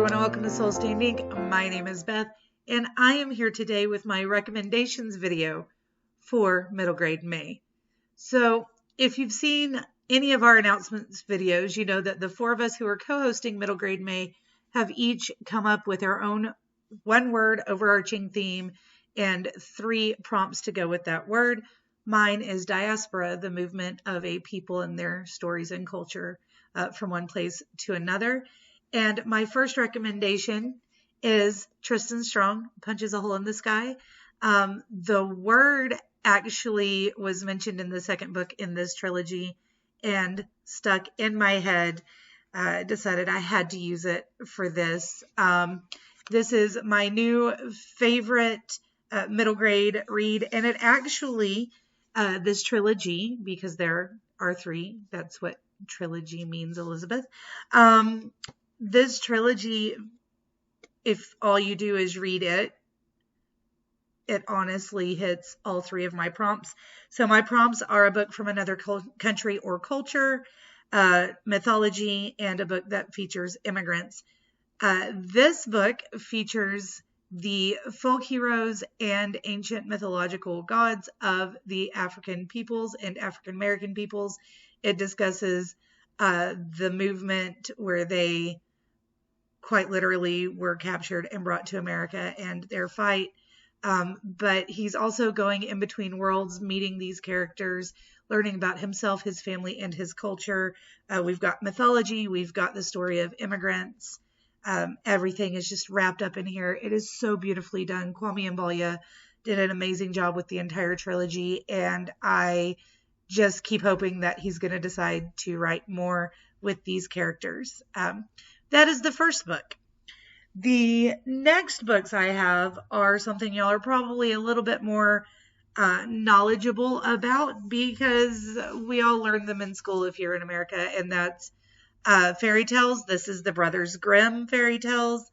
everyone, and welcome to Soul Standing. My name is Beth, and I am here today with my recommendations video for middle grade May. So if you've seen any of our announcements videos, you know that the four of us who are co-hosting middle grade May have each come up with our own one-word overarching theme and 3 prompts to go with that word. Mine is Diaspora, the movement of a people and their stories and culture from one place to another. And my first recommendation is Tristan Strong, Punches a Hole in the Sky. The word actually was mentioned in the second book in this trilogy and stuck in my head. Decided I had to use it for this. This is my new favorite middle grade read, and it actually, this trilogy, because there are 3, that's what trilogy means, Elizabeth. This trilogy, if all you do is read it, it honestly hits all 3 of my prompts. So my prompts are a book from another country or culture, mythology, and a book that features immigrants. This book features the folk heroes and ancient mythological gods of the African peoples and African American peoples. It discusses the movement where they quite literally were captured and brought to America and their fight. But he's also going in between worlds, meeting these characters, learning about himself, his family, and his culture. We've got mythology. We've got the story of immigrants. Everything is just wrapped up in here. It is so beautifully done. Kwame Mbalia did an amazing job with the entire trilogy, and I just keep hoping that he's going to decide to write more with these characters. That is the first book. The next books I have are something y'all are probably a little bit more knowledgeable about because we all learned them in school if you're in America, and that's fairy tales. This is the Brothers Grimm fairy tales,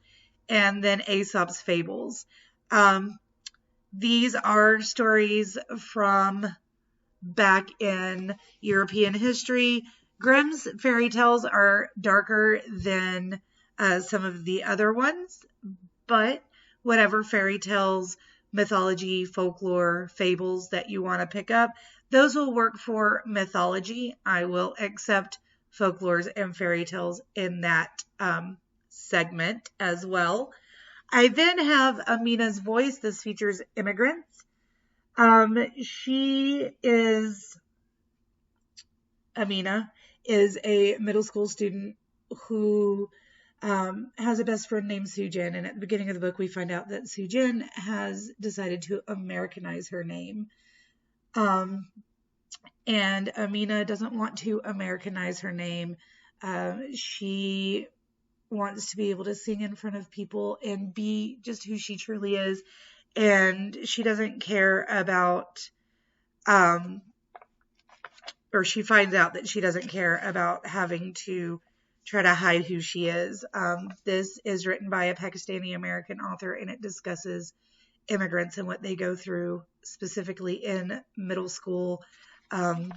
and then Aesop's Fables. These are stories from back in European history. Grimm's fairy tales are darker than some of the other ones, but whatever fairy tales, mythology, folklore, fables that you want to pick up, those will work for mythology. I will accept folklores and fairy tales in that segment as well. I then have Amina's Voice. This features immigrants. Amina is a middle school student who has a best friend named Sujin, and at the beginning of the book we find out that Sujin has decided to Americanize her name. And Amina doesn't want to Americanize her name. She wants to be able to sing in front of people and be just who she truly is. And she doesn't care about, or she finds out that she doesn't care about having to try to hide who she is. This is written by a Pakistani American author, and it discusses immigrants and what they go through, specifically in middle school.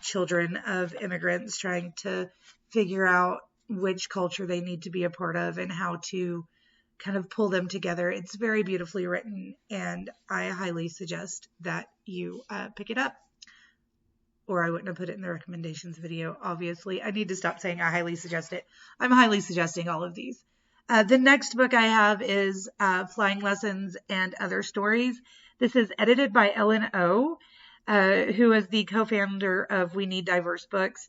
Children of immigrants trying to figure out which culture they need to be a part of and how to kind of pull them together. It's very beautifully written, and I highly suggest that you pick it up. Or I wouldn't have put it in the recommendations video, obviously. I need to stop saying I highly suggest it. I'm highly suggesting all of these. The next book I have is Flying Lessons and Other Stories. This is edited by Ellen O., who is the co-founder of We Need Diverse Books.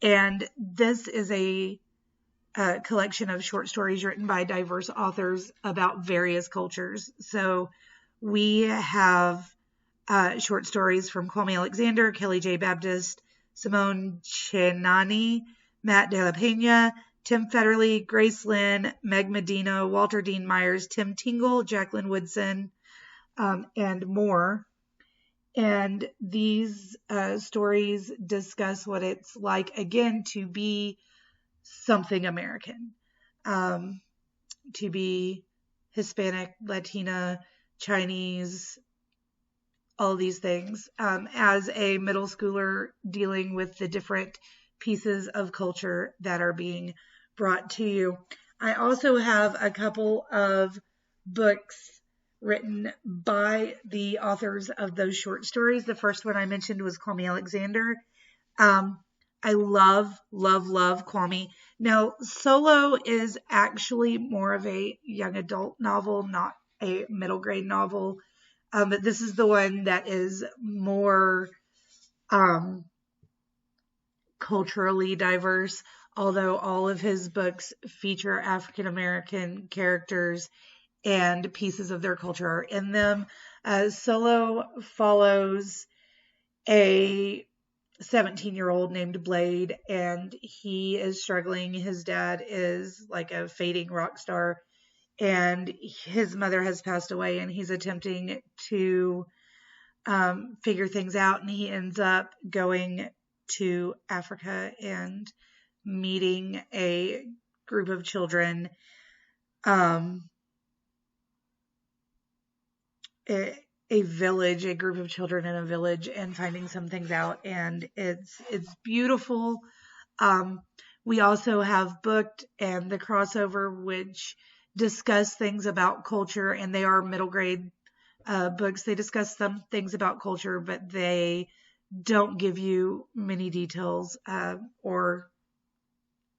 And this is a collection of short stories written by diverse authors about various cultures. So we have short stories from Kwame Alexander, Kelly J. Baptist, Simone Chenani, Matt De La Pena, Tim Federle, Grace Lynn, Meg Medina, Walter Dean Myers, Tim Tingle, Jacqueline Woodson, and more. And these stories discuss what it's like, again, to be something American, to be Hispanic, Latina, Chinese, all these things, as a middle schooler dealing with the different pieces of culture that are being brought to you. I also have a couple of books written by the authors of those short stories. The first one I mentioned was Kwame Alexander. Um, I love, love, love Kwame. Now, Solo is actually more of a young adult novel, not a middle grade novel. But this is the one that is more um, culturally diverse, although all of his books feature African American characters and pieces of their culture are in them. Solo follows a 17-year-old named Blade, and he is struggling. His dad is like a fading rock star, and his mother has passed away, and he's attempting to figure things out, and he ends up going to Africa and meeting a group of children, a village, a group of children in a village, and finding some things out, and it's beautiful. We also have Booked and The Crossover, which discuss things about culture, and they are middle grade books. They discuss some things about culture, but they don't give you many details or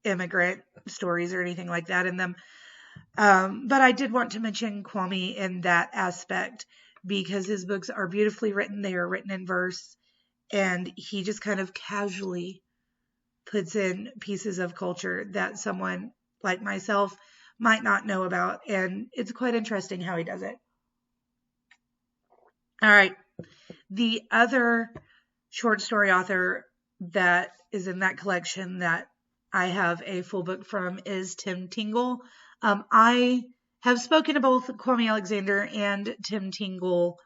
immigrant stories or anything like that in them. But I did want to mention Kwame in that aspect because his books are beautifully written. They are written in verse, and he just kind of casually puts in pieces of culture that someone like myself might not know about, and it's quite interesting how he does it. All right. The other short story author that is in that collection that I have a full book from is Tim Tingle. I have spoken to both Kwame Alexander and Tim Tingle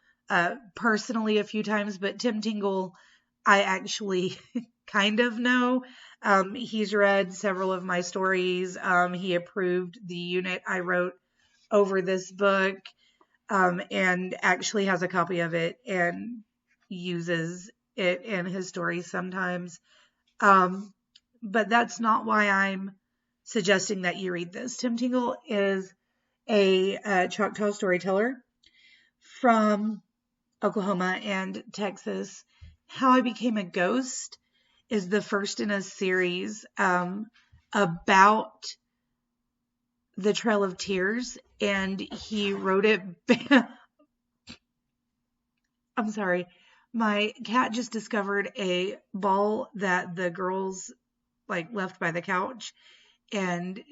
personally a few times, but Tim Tingle I actually kind of know. He's read several of my stories. He approved the unit I wrote over this book, and actually has a copy of it and uses it in his stories sometimes. But that's not why I'm suggesting that you read this. Tim Tingle is a Choctaw storyteller from Oklahoma and Texas. How I Became a Ghost is the first in a series about the Trail of Tears, and he wrote it. I'm sorry. My cat just discovered a ball that the girls left by the couch, and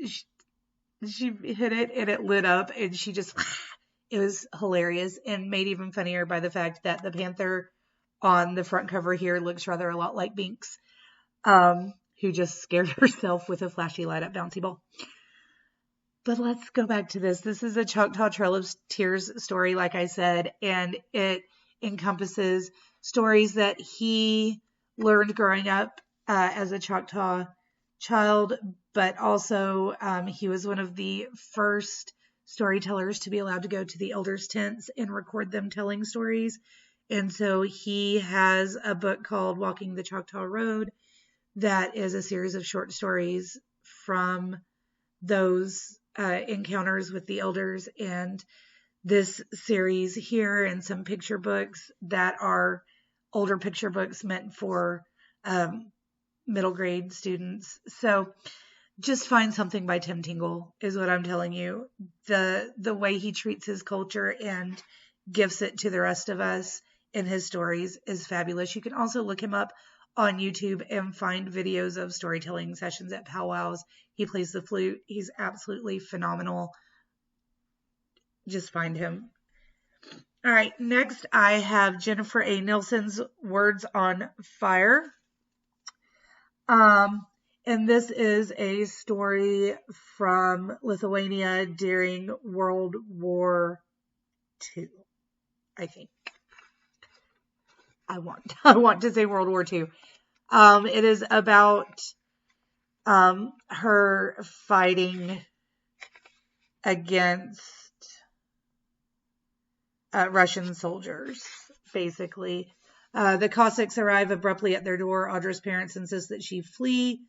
she hit it and it lit up, and she just it was hilarious and made even funnier by the fact that the panther on the front cover here looks rather a lot like Binks, who just scared herself with a flashy light up bouncy ball. But let's go back to this. This is a Choctaw Trail of Tears story, like I said, and it encompasses stories that he learned growing up as a Choctaw child, but also he was one of the first storytellers to be allowed to go to the elders' tents and record them telling stories. And so he has a book called Walking the Choctaw Road that is a series of short stories from those encounters with the elders, and this series here and some picture books that are older picture books meant for middle grade students. So just find something by Tim Tingle is what I'm telling you. The way he treats his culture and gifts it to the rest of us in his stories is fabulous. You can also look him up on YouTube and find videos of storytelling sessions at powwows. He plays the flute. He's absolutely phenomenal. Just find him. All right, next I have Jennifer A. Nilsson's Words on Fire. And this is a story from Lithuania during World War II, I think. I want to say World War II. It is about her fighting against Russian soldiers, basically. The Cossacks arrive abruptly at their door. Audra's parents insist that she flee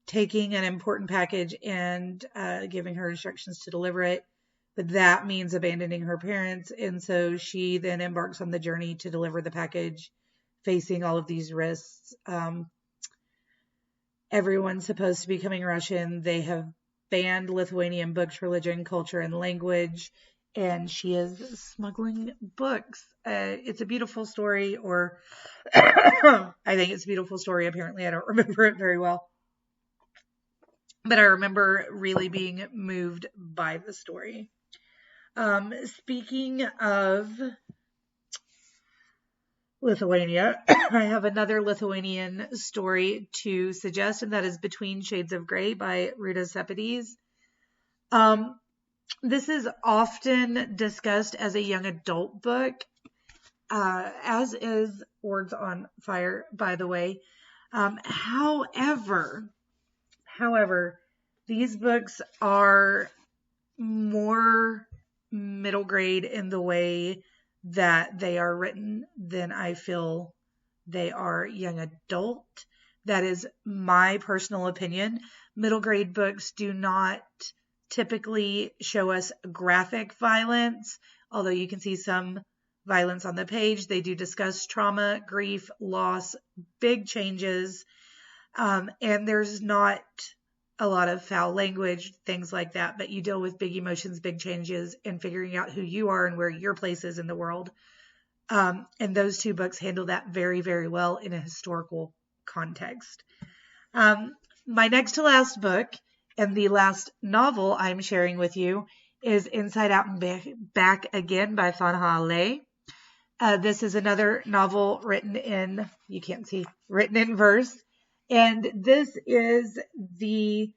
taking an important package and giving her instructions to deliver it. But that means abandoning her parents. And so she then embarks on the journey to deliver the package, facing all of these risks. Everyone's supposed to be becoming Russian. They have banned Lithuanian books, religion, culture, and language. And she is smuggling books. It's a beautiful story, or I think it's a beautiful story. Apparently, I don't remember it very well. But I remember really being moved by the story. Speaking of Lithuania, I have another Lithuanian story to suggest, and that is Between Shades of Grey by Ruta Sepetys. This is often discussed as a young adult book, as is Words on Fire, by the way. However, these books are more middle grade in the way that they are written than I feel they are young adult. That is my personal opinion. Middle grade books do not typically show us graphic violence, although you can see some violence on the page. They do discuss trauma, grief, loss, big changes, and there's not a lot of foul language, things like that, but you deal with big emotions, big changes, and figuring out who you are and where your place is in the world. And those two books handle that very, very well in a historical context. My next to last book, and the last novel I'm sharing with you, is Inside Out and Back Again by Fanha Ale. This is another novel written in, you can't see, written in verse. And this is the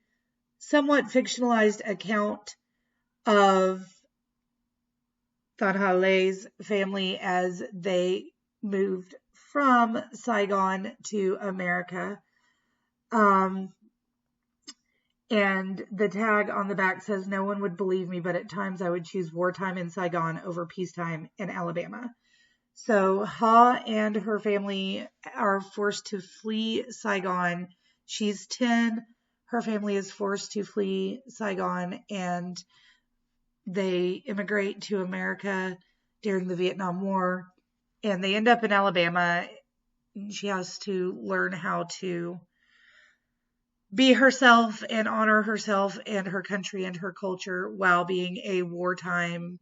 somewhat fictionalized account of Fanha Ale's family as they moved from Saigon to America. And the tag on the back says, "No one would believe me, but at times I would choose wartime in Saigon over peacetime in Alabama." So Ha and her family are forced to flee Saigon. She's 10. Her family is forced to flee Saigon, and they immigrate to America during the Vietnam War, and they end up in Alabama. She has to learn how to be herself and honor herself and her country and her culture while being a wartime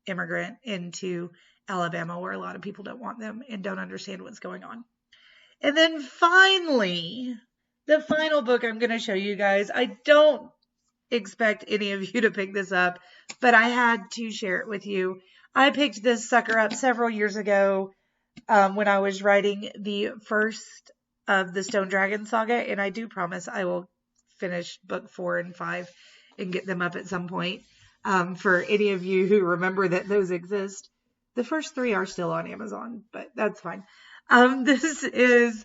immigrant into Alabama, where a lot of people don't want them and don't understand what's going on. And then finally, the final book I'm going to show you guys. I don't expect any of you to pick this up, but I had to share it with you. I picked this sucker up several years ago when I was writing the first of the Stone Dragon saga, and I do promise I will finish book 4 and 5 and get them up at some point. For any of you who remember that those exist. The first 3 are still on Amazon, but that's fine. This is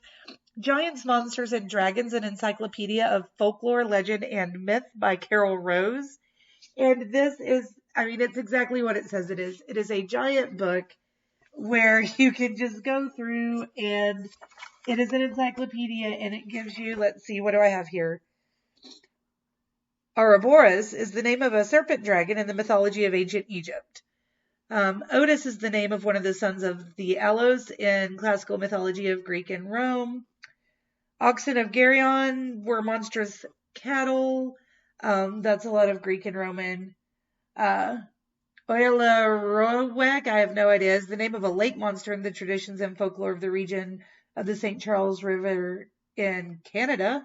Giants, Monsters, and Dragons, an Encyclopedia of Folklore, Legend, and Myth by Carol Rose. And this is, it's exactly what it says it is. It is a giant book where you can just go through, and it is an encyclopedia, and it gives you, let's see, what do I have here? Ouroboros is the name of a serpent dragon in the mythology of ancient Egypt. Otis is the name of one of the sons of the Alos in classical mythology of Greek and Rome. Oxen of Geryon were monstrous cattle. That's a lot of Greek and Roman. Oilerowek, I have no idea, is the name of a lake monster in the traditions and folklore of the region of the St. Charles River in Canada.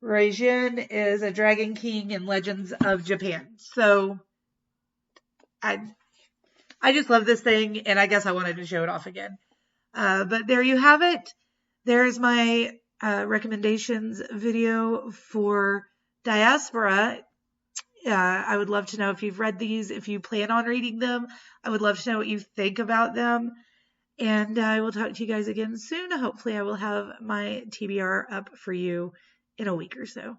Raijin is a dragon king in Legends of Japan. So I just love this thing, and I guess I wanted to show it off again. But there you have it. There's my recommendations video for Diaspora. I would love to know if you've read these, if you plan on reading them. I would love to know what you think about them. And I will talk to you guys again soon. Hopefully I will have my TBR up for you in a week or so.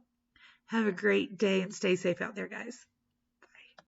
Have a great day and stay safe out there, guys.